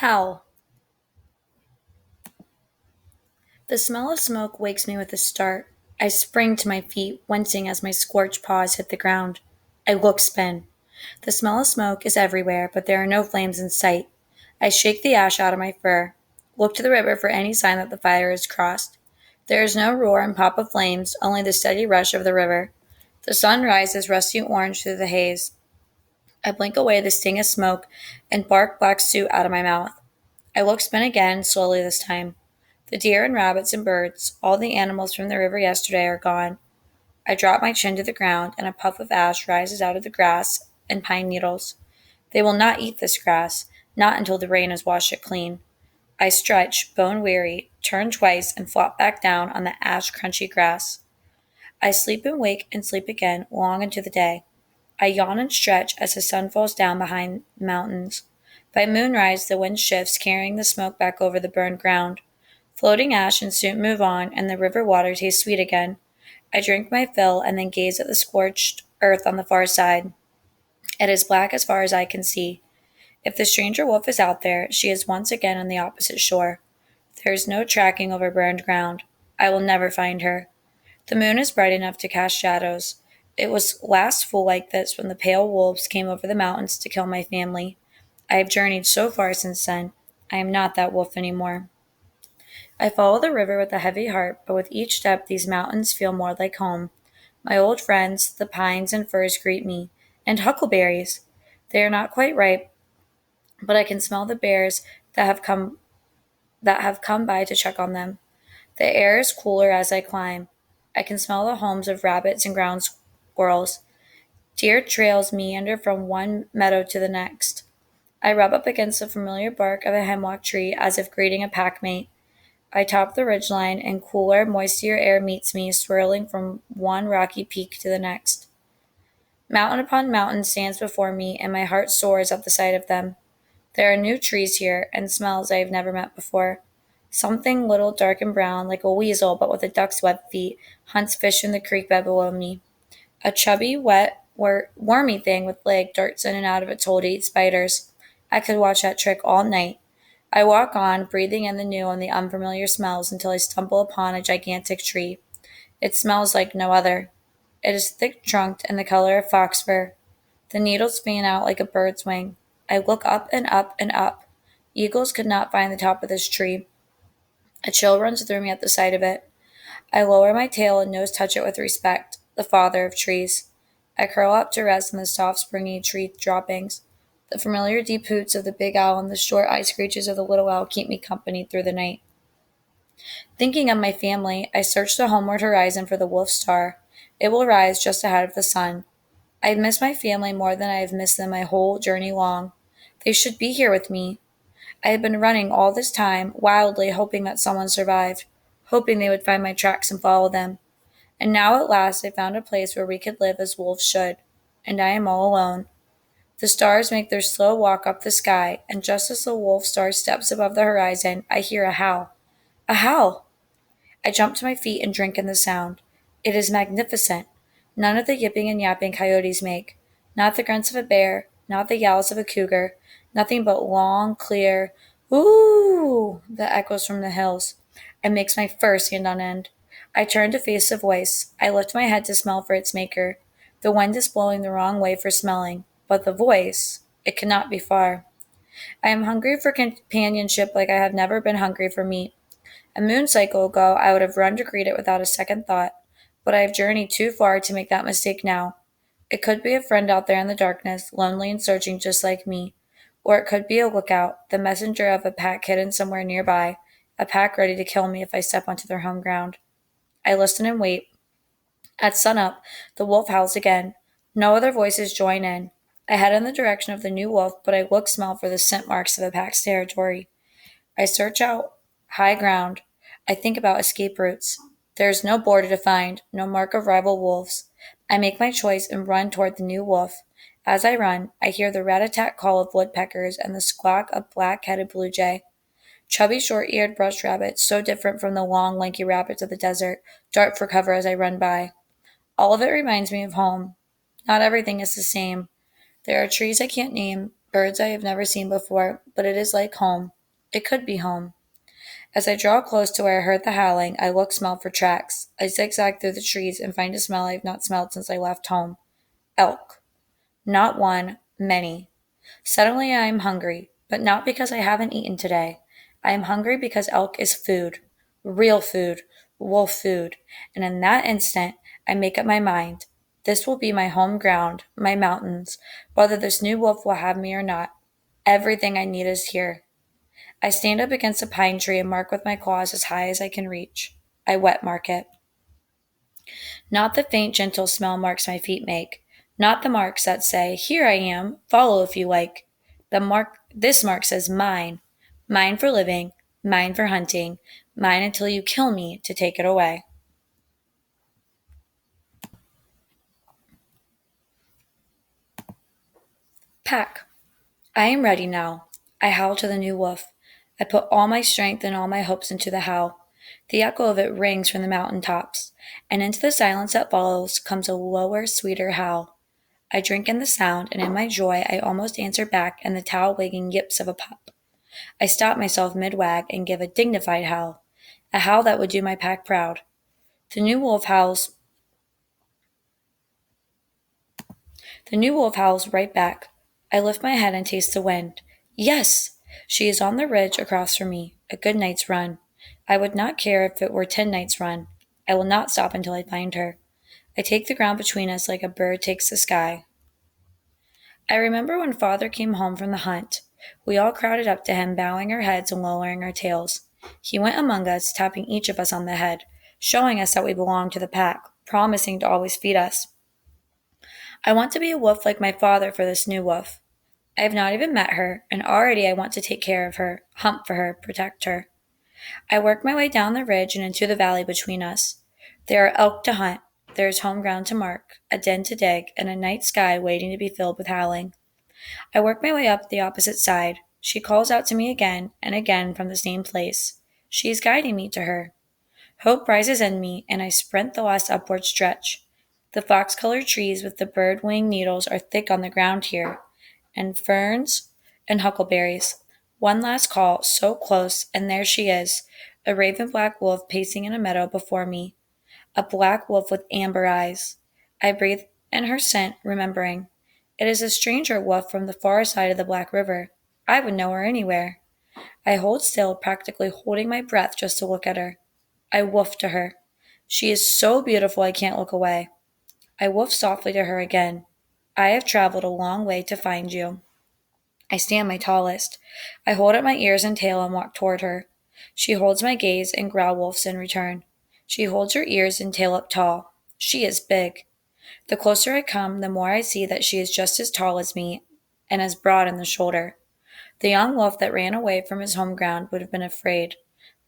Howl. The smell of smoke wakes me with a start. I spring to my feet, wincing as my scorched paws hit the ground. I look spin. The smell of smoke is everywhere, but there are no flames in sight. I shake the ash out of my fur. Look to the river for any sign that the fire is crossed. There is no roar and pop of flames, only the steady rush of the river. The sun rises rusty orange through the haze. I blink away the sting of smoke and bark black soot out of my mouth. I look spin again, slowly this time. The deer and rabbits and birds, all the animals from the river yesterday, are gone. I drop my chin to the ground, and a puff of ash rises out of the grass and pine needles. They will not eat this grass, not until the rain has washed it clean. I stretch, bone weary, turn twice, and flop back down on the ash crunchy grass. I sleep and wake and sleep again, long into the day. I yawn and stretch as the sun falls down behind the mountains. By moonrise, the wind shifts, carrying the smoke back over the burned ground. Floating ash and soon move on, and the river water tastes sweet again. I drink my fill and then gaze at the scorched earth on the far side. It is black as far as I can see. If the stranger wolf is out there, she is once again on the opposite shore. There is no tracking over burned ground. I will never find her. The moon is bright enough to cast shadows. It was last full like this when the pale wolves came over the mountains to kill my family. I have journeyed so far since then. I am not that wolf anymore. I follow the river with a heavy heart, but with each step these mountains feel more like home. My old friends, the pines and firs greet me, and huckleberries. They are not quite ripe, but I can smell the bears that have come by to check on them. The air is cooler as I climb. I can smell the homes of rabbits and ground squirrels. Deer trails meander from one meadow to the next. I rub up against the familiar bark of a hemlock tree as if greeting a packmate. I top the ridgeline, and cooler, moister air meets me, swirling from one rocky peak to the next. Mountain upon mountain stands before me, and my heart soars at the sight of them. There are new trees here, and smells I have never met before. Something little dark and brown, like a weasel but with a duck's webbed feet, hunts fish in the creek bed below me. A chubby, wet, wormy thing with leg darts in and out of its hole to eat spiders. I could watch that trick all night. I walk on, breathing in the new and the unfamiliar smells until I stumble upon a gigantic tree. It smells like no other. It is thick-trunked and the color of fox fur. The needles fan out like a bird's wing. I look up and up and up. Eagles could not find the top of this tree. A chill runs through me at the sight of it. I lower my tail and nose touch it with respect, the father of trees. I curl up to rest in the soft, springy tree droppings. The familiar deep hoots of the big owl and the short eye screeches of the little owl keep me company through the night. Thinking of my family, I search the homeward horizon for the wolf star. It will rise just ahead of the sun. I miss my family more than I have missed them my whole journey long. They should be here with me. I had been running all this time, wildly hoping that someone survived, hoping they would find my tracks and follow them. And now at last I found a place where we could live as wolves should, and I am all alone. The stars make their slow walk up the sky, and just as the wolf star steps above the horizon, I hear a howl. A howl! I jump to my feet and drink in the sound. It is magnificent. None of the yipping and yapping coyotes make. Not the grunts of a bear, not the yowls of a cougar. Nothing but long, clear "ooh" that echoes from the hills. It makes my fur stand on end. I turn to face the voice. I lift my head to smell for its maker. The wind is blowing the wrong way for smelling, but the voice, it cannot be far. I am hungry for companionship like I have never been hungry for meat. A moon cycle ago, I would have run to greet it without a second thought, but I have journeyed too far to make that mistake now. It could be a friend out there in the darkness, lonely and searching just like me. Or it could be a lookout, the messenger of a pack hidden somewhere nearby, a pack ready to kill me if I step onto their home ground. I listen and wait. At sunup, the wolf howls again. No other voices join in. I head in the direction of the new wolf, but I smell for the scent marks of the pack's territory. I search out high ground. I think about escape routes. There is no border to find, no mark of rival wolves. I make my choice and run toward the new wolf. As I run, I hear the rat-a-tat call of woodpeckers and the squawk of black-headed blue jay. Chubby, short-eared brush rabbits, so different from the long, lanky rabbits of the desert, dart for cover as I run by. All of it reminds me of home. Not everything is the same. There are trees I can't name, Birds I have never seen before, but it is like home. It could be home. As I draw close to where I heard the howling, I look, smell for tracks. I zigzag through the trees and find a smell I have not smelled since I left home. Elk. Not one, many. Suddenly I am hungry, but not because I haven't eaten today. I am hungry because elk is food. Real food. Wolf food. And in that instant, I make up my mind. This will be my home ground, my mountains, whether this new wolf will have me or not. Everything I need is here. I stand up against a pine tree and mark with my claws as high as I can reach. I wet mark it. Not the faint, gentle smell marks my feet make. Not the marks that say, "Here I am, follow if you like." This mark says mine. Mine for living, mine for hunting, mine until you kill me to take it away. Pack. I am ready now. I howl to the new wolf. I put all my strength and all my hopes into the howl. The echo of it rings from the mountain tops, and into the silence that follows comes a lower, sweeter howl. I drink in the sound, and in my joy I almost answer back in the tail-wagging yips of a pup. I stop myself mid-wag and give a dignified howl, a howl that would do my pack proud. The new wolf howls. The new wolf howls right back. I lift my head and taste the wind. Yes! She is on the ridge across from me, a good night's run. I would not care if it were 10 nights' run. I will not stop until I find her. I take the ground between us like a bird takes the sky. I remember when father came home from the hunt. We all crowded up to him, bowing our heads and lowering our tails. He went among us, tapping each of us on the head, showing us that we belonged to the pack, promising to always feed us. I want to be a wolf like my father for this new wolf. I have not even met her, and already I want to take care of her, hunt for her, protect her. I work my way down the ridge and into the valley between us. There are elk to hunt, there is home ground to mark, a den to dig, and a night sky waiting to be filled with howling. I work my way up the opposite side. She calls out to me again and again from the same place. She is guiding me to her. Hope rises in me, and I sprint the last upward stretch. The fox-colored trees with the bird-wing needles are thick on the ground here, and ferns and huckleberries. One last call, so close, and there she is, a raven-black wolf pacing in a meadow before me, a black wolf with amber eyes. I breathe in her scent, remembering. It is a stranger wolf from the far side of the Black River. I would know her anywhere. I hold still, practically holding my breath just to look at her. I woof to her. She is so beautiful I can't look away. I woof softly to her again. I have traveled a long way to find you. I stand my tallest. I hold up my ears and tail and walk toward her. She holds my gaze and growl woofs in return. She holds her ears and tail up tall. She is big. The closer I come, the more I see that she is just as tall as me and as broad in the shoulder. The young wolf that ran away from his home ground would have been afraid,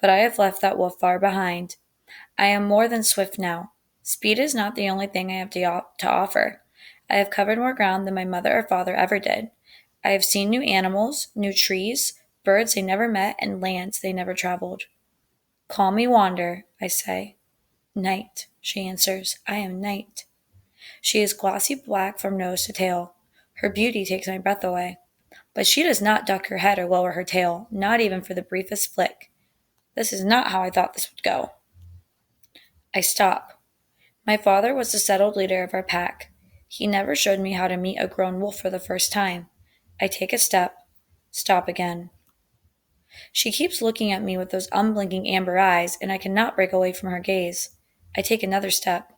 but I have left that wolf far behind. I am more than swift now. Speed is not the only thing I have to offer. I have covered more ground than my mother or father ever did. I have seen new animals, new trees, birds they never met, and lands they never traveled. Call me Wander, I say. Night, she answers. I am Night. She is glossy black from nose to tail. Her beauty takes my breath away. But she does not duck her head or lower her tail, not even for the briefest flick. This is not how I thought this would go. I stop. My father was the settled leader of our pack. He never showed me how to meet a grown wolf for the first time. I take a step, stop again. She keeps looking at me with those unblinking amber eyes, and I cannot break away from her gaze. I take another step.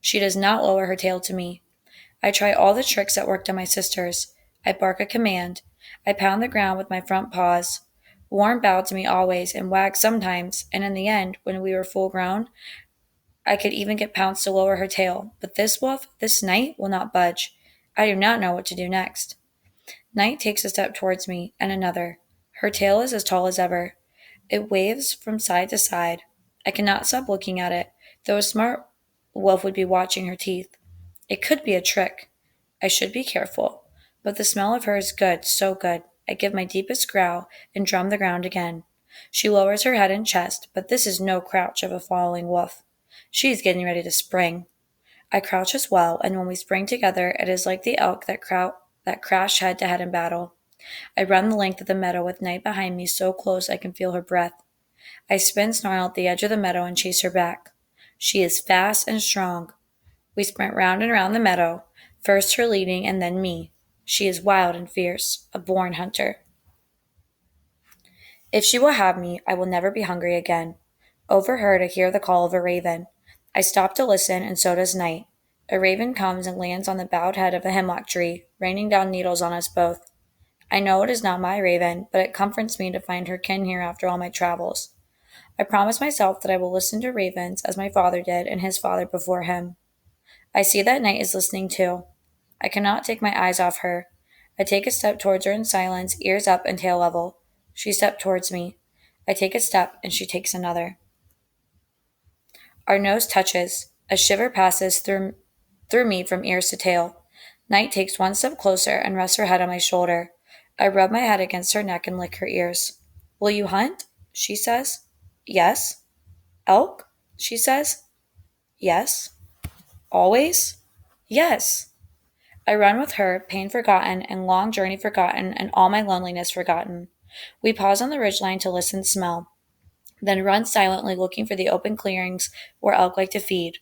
She does not lower her tail to me. I try all the tricks that worked on my sisters. I bark a command. I pound the ground with my front paws. Warren bowed to me always and wagged sometimes, and in the end, when we were full grown, I could even get Pounce to lower her tail. But this wolf, this Night, will not budge. I do not know what to do next. Night takes a step towards me, and another. Her tail is as tall as ever. It waves from side to side. I cannot stop looking at it, though a smart wolf would be watching her teeth. It could be a trick. I should be careful. But the smell of her is good, so good. I give my deepest growl and drum the ground again. She lowers her head and chest, but this is no crouch of a falling wolf. She is getting ready to spring. I crouch as well, and when we spring together, it is like the elk that crash head to head in battle. I run the length of the meadow with Night behind me so close I can feel her breath. I spin Snarl at the edge of the meadow and chase her back. She is fast and strong. We sprint round and round the meadow, first her leading and then me. She is wild and fierce, a born hunter. If she will have me, I will never be hungry again. Overheard, I hear the call of a raven. I stop to listen, and so does Night. A raven comes and lands on the bowed head of a hemlock tree, raining down needles on us both. I know it is not my raven, but it comforts me to find her kin here after all my travels. I promise myself that I will listen to ravens as my father did and his father before him. I see that Night is listening too. I cannot take my eyes off her. I take a step towards her in silence, ears up and tail level. She steps towards me. I take a step and she takes another. Our nose touches. A shiver passes through me from ears to tail. Night takes one step closer and rests her head on my shoulder. I rub my head against her neck and lick her ears. Will you hunt? She says. Yes. Elk? She says. Yes. Always? Yes. I run with her, pain forgotten and long journey forgotten and all my loneliness forgotten. We pause on the ridgeline to listen and smell, then run silently looking for the open clearings where elk like to feed.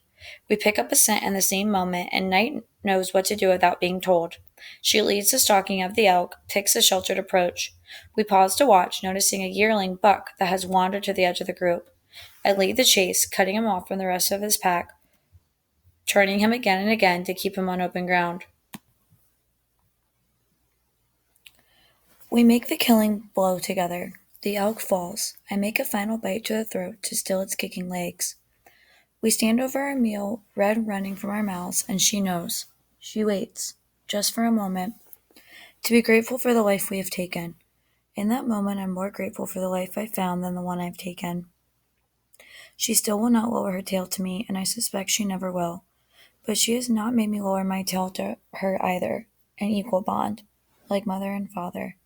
We pick up a scent in the same moment, and Night knows what to do without being told. She leads the stalking of the elk, picks a sheltered approach. We pause to watch, noticing a yearling buck that has wandered to the edge of the group. I lead the chase, cutting him off from the rest of his pack, turning him again and again to keep him on open ground. We make the killing blow together. The elk falls. I make a final bite to the throat to still its kicking legs. We stand over our meal, red running from our mouths, and she knows. She waits, just for a moment, to be grateful for the life we have taken. In that moment, I'm more grateful for the life I've found than the one I've taken. She still will not lower her tail to me, and I suspect she never will. But she has not made me lower my tail to her either, an equal bond, like mother and father.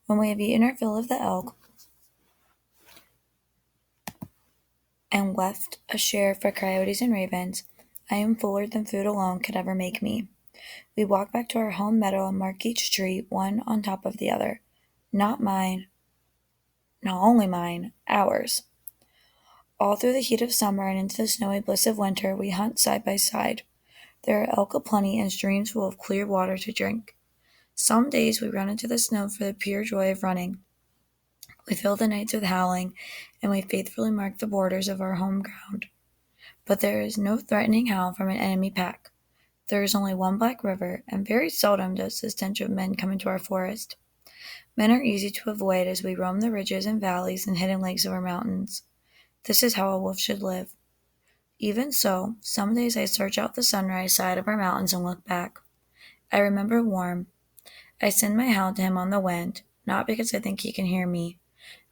When we have eaten our fill of the elk and left a share for coyotes and ravens, I am fuller than food alone could ever make me. We walk back to our home meadow and mark each tree, one on top of the other. Not mine, not only mine, ours. All through the heat of summer and into the snowy bliss of winter, we hunt side by side. There are elk aplenty and streams full of clear water to drink. Some days we run into the snow for the pure joy of running. We fill the nights with howling, and we faithfully mark the borders of our home ground. But there is no threatening howl from an enemy pack. There is only one black river, and very seldom does the stench of men come into our forest. Men are easy to avoid as we roam the ridges and valleys and hidden lakes of our mountains. This is how a wolf should live. Even so, some days I search out the sunrise side of our mountains and look back. I remember Warm. I send my howl to him on the wind, not because I think he can hear me.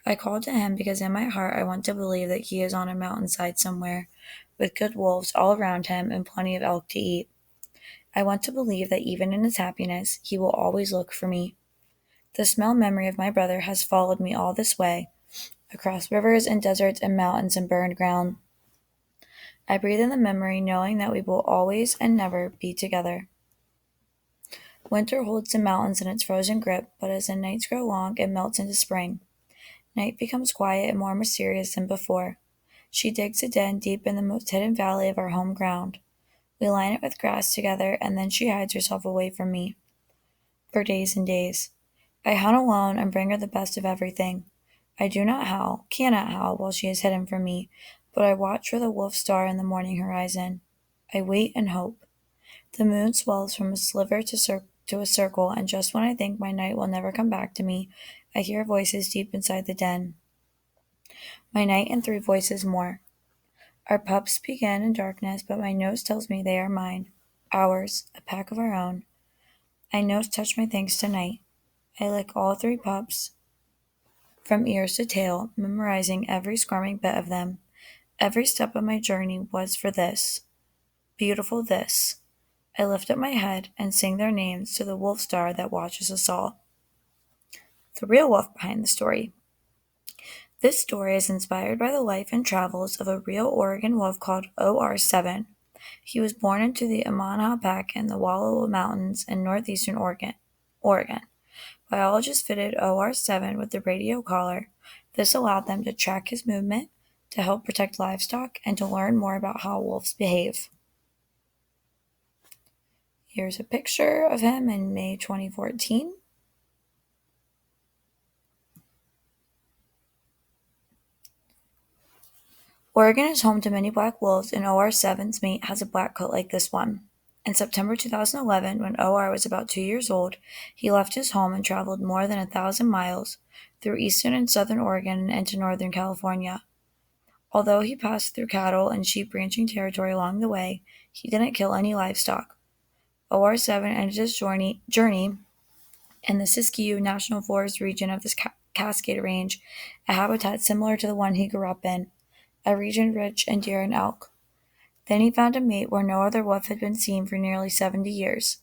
I call to him because in my heart I want to believe that he is on a mountainside somewhere, with good wolves all around him and plenty of elk to eat. I want to believe that even in his happiness, he will always look for me. The smell memory of my brother has followed me all this way, across rivers and deserts and mountains and burned ground. I breathe in the memory knowing that we will always and never be together. Winter holds the mountains in its frozen grip, but as the nights grow long, it melts into spring. Night becomes quiet and more mysterious than before. She digs a den deep in the most hidden valley of our home ground. We line it with grass together, and then she hides herself away from me. For days and days. I hunt alone and bring her the best of everything. I do not howl, cannot howl while she is hidden from me, but I watch for the wolf star in the morning horizon. I wait and hope. The moon swells from a sliver to a circle, and just when I think my Night will never come back to me, I hear voices deep inside the den. My Night and 3 voices more. Our pups begin in darkness, but my nose tells me they are mine. Ours, a pack of our own. I nose touch my thanks to Night. I lick all 3 pups, from ears to tail, memorizing every squirming bit of them. Every step of my journey was for this. Beautiful this. I lift up my head and sing their names to the wolf star that watches us all. The real wolf behind the story. This story is inspired by the life and travels of a real Oregon wolf called OR7. He was born into the Amana Pack in the Wallowa Mountains in northeastern Oregon. Biologists fitted OR7 with the radio collar. This allowed them to track his movement, to help protect livestock, and to learn more about how wolves behave. Here's a picture of him in May 2014. Oregon is home to many black wolves, and OR7's mate has a black coat like this one. In September 2011, when OR was about 2 years old, he left his home and traveled more than 1,000 miles through eastern and southern Oregon and into northern California. Although he passed through cattle and sheep ranching territory along the way, he didn't kill any livestock. OR7 ended his journey in the Siskiyou National Forest region of the Cascade Range, a habitat similar to the one he grew up in, a region rich in deer and elk. Then he found a mate where no other wolf had been seen for nearly 70 years.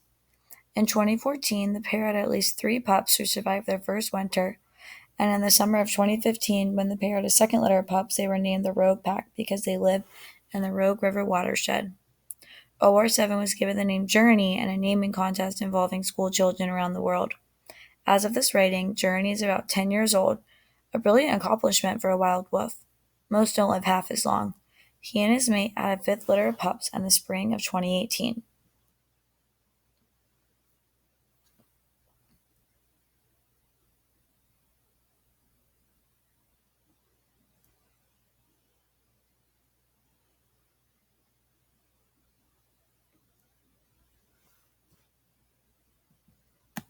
In 2014, the pair had at least 3 pups who survived their first winter, and in the summer of 2015, when the pair had a second litter of pups, they were named the Rogue Pack because they live in the Rogue River watershed. OR7 was given the name Journey in a naming contest involving school children around the world. As of this writing, Journey is about 10 years old, a brilliant accomplishment for a wild wolf. Most don't live half as long. He and his mate had a 5th litter of pups in the spring of 2018.